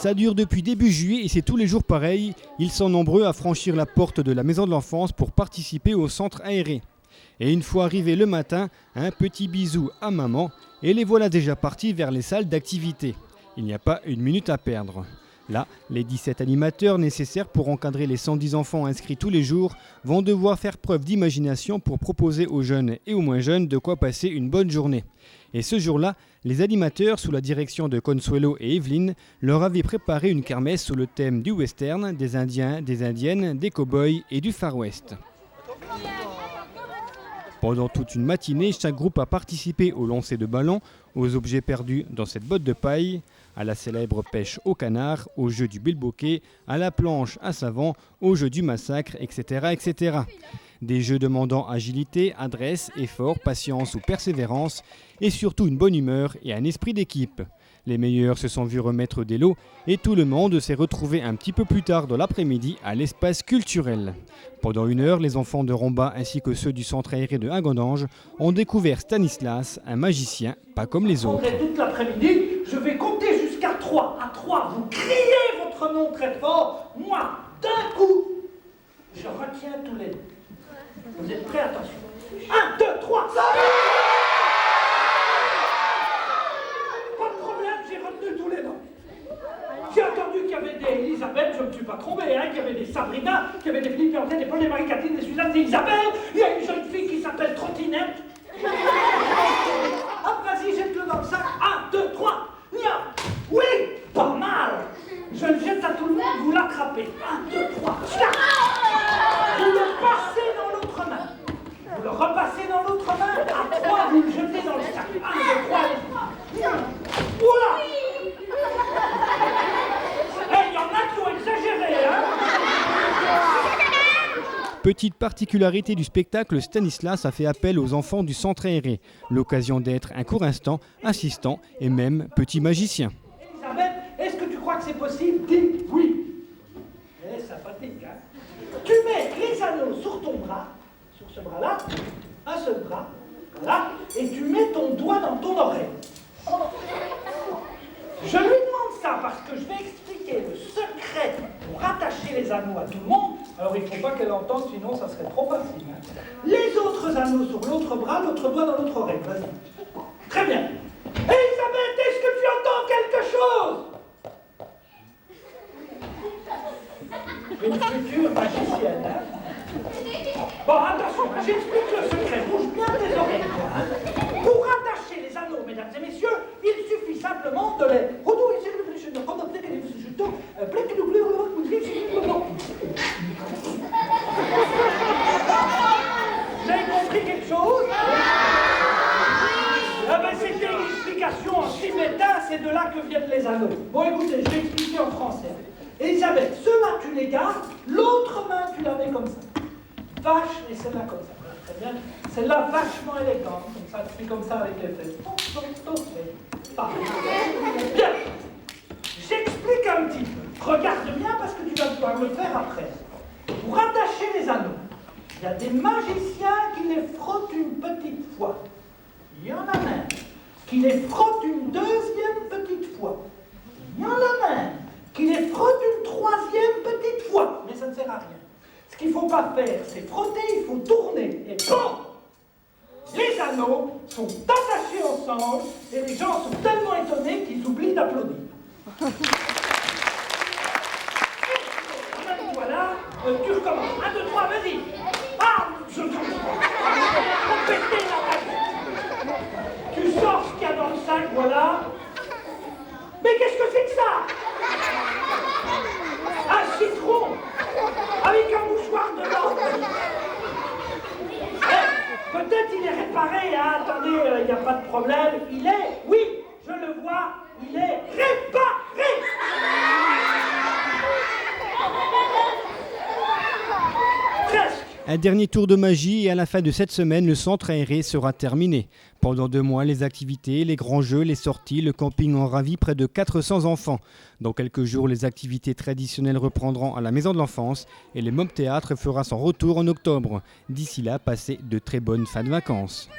Ça dure depuis début juillet et c'est tous les jours pareil. Ils sont nombreux à franchir la porte de la maison de l'enfance pour participer au centre aéré. Et une fois arrivés le matin, un petit bisou à maman et les voilà déjà partis vers les salles d'activité. Il n'y a pas une minute à perdre. Là, les 17 animateurs nécessaires pour encadrer les 110 enfants inscrits tous les jours vont devoir faire preuve d'imagination pour proposer aux jeunes et aux moins jeunes de quoi passer une bonne journée. Et ce jour-là, les animateurs, sous la direction de Consuelo et Evelyne, leur avaient préparé une kermesse sous le thème du western, des Indiens, des Indiennes, des cow-boys et du Far West. Pendant toute une matinée, chaque groupe a participé au lancer de ballons, aux objets perdus dans cette botte de paille, à la célèbre pêche au canard, au jeu du bilboquet, à la planche à savon, au jeu du massacre, etc., etc. Des jeux demandant agilité, adresse, effort, patience ou persévérance, et surtout une bonne humeur et un esprit d'équipe. Les meilleurs se sont vus remettre des lots et tout le monde s'est retrouvé un petit peu plus tard dans l'après-midi à l'espace culturel. Pendant 1 heure, les enfants de Romba ainsi que ceux du centre aéré de Hagondange ont découvert Stanislas, un magicien pas comme les autres. Toute l'après-midi, je vais compter jusqu'à 3. À 3, vous criez votre nom très fort. Moi, d'un coup, je retiens tous les noms. Vous êtes prêts? Attention. 1, 2, 3. Pas de problème, j'ai retenu tous les noms. J'ai entendu qu'il y avait des Elisabeth, je ne me suis pas trompé, qu'il y avait des Sabrina, qu'il y avait des Philippe Lantais, des Paul, des Marie-Catherine, des Suzanne, des Isabelle. Il y a une jeune fille qui s'appelle Trottinette. Hop, vas-y, jette-le dans le sac. 1, 2, 3. Oui, pas mal. Je le jette à tout le monde, vous l'attrapez. 1, 2, 3. Vous le passez dans l'autre main. Vous le repassez dans l'autre main. À 3, vous le jetez dans le sac. 1, 2, 3, allez-y. Oula! Il y en a qui ont exagéré, hein? Petite particularité du spectacle, Stanislas a fait appel aux enfants du centre aéré. L'occasion d'être un court instant, assistant et même petit magicien. Elisabeth, est-ce que tu crois que c'est possible? Dis oui. Sympathique, hein? Tu mets les anneaux sur ton bras, sur ce bras-là, un seul bras, voilà, et tu mets ton doigt dans ton oreille. Je lui demande ça parce que je vais expliquer le secret pour attacher les anneaux à tout le monde. Alors il ne faut pas qu'elle entende, sinon ça serait trop facile. Hein. Les autres anneaux sur l'autre bras, l'autre doigt dans l'autre oreille. Vas-y. Très bien. Elisabeth, est-ce que tu entends quelque chose? Une future magicienne, hein? Bon, attention, j'explique le secret. Bouge bien tes oreilles, hein? Pour attacher les anneaux, mesdames et messieurs, il suffit simplement de les... Vous avez compris quelque chose? Ah ben c'était une explication en tibétain, c'est de là que viennent les anneaux. Bon écoutez, je vais expliquer en français. Elisabeth, ceux-là tu les gardes, l'autre main tu la mets comme ça. Vache, et celle-là comme ça. Très bien. Celle-là vachement élégante, comme ça, tu fais comme ça avec les fesses. Bien. J'explique un petit peu. Regarde bien parce que tu vas devoir le faire après. Pour attacher les anneaux, il y a des magiciens qui les frottent une petite fois. Il y en a même qui les frottent une deuxième petite fois. Il y en a même qui les frottent une troisième petite fois. Mais ça ne sert à rien. Ce qu'il ne faut pas faire, c'est frotter, il faut tourner. Et bon, les anneaux sont attachés ensemble et les gens sont tellement étonnés qu'ils oublient d'applaudir. Voilà, tu recommences. 1, 2, 3, vas-y. Ah, je ne comprends pas. Péter la tête. Tu sors ce qu'il y a dans le sac, voilà. Mais qu'est-ce que c'est que ça? Un citron avec un mouchoir dedans. Peut-être il est réparé, hein. Attendez, il n'y a pas de problème. Il est, oui, je le vois, il est réparé. Un dernier tour de magie et à la fin de cette semaine, le centre aéré sera terminé. Pendant 2 mois, les activités, les grands jeux, les sorties, le camping ont ravi près de 400 enfants. Dans quelques jours, les activités traditionnelles reprendront à la Maison de l'Enfance et le Mob Théâtre fera son retour en octobre. D'ici là, passez de très bonnes fins de vacances.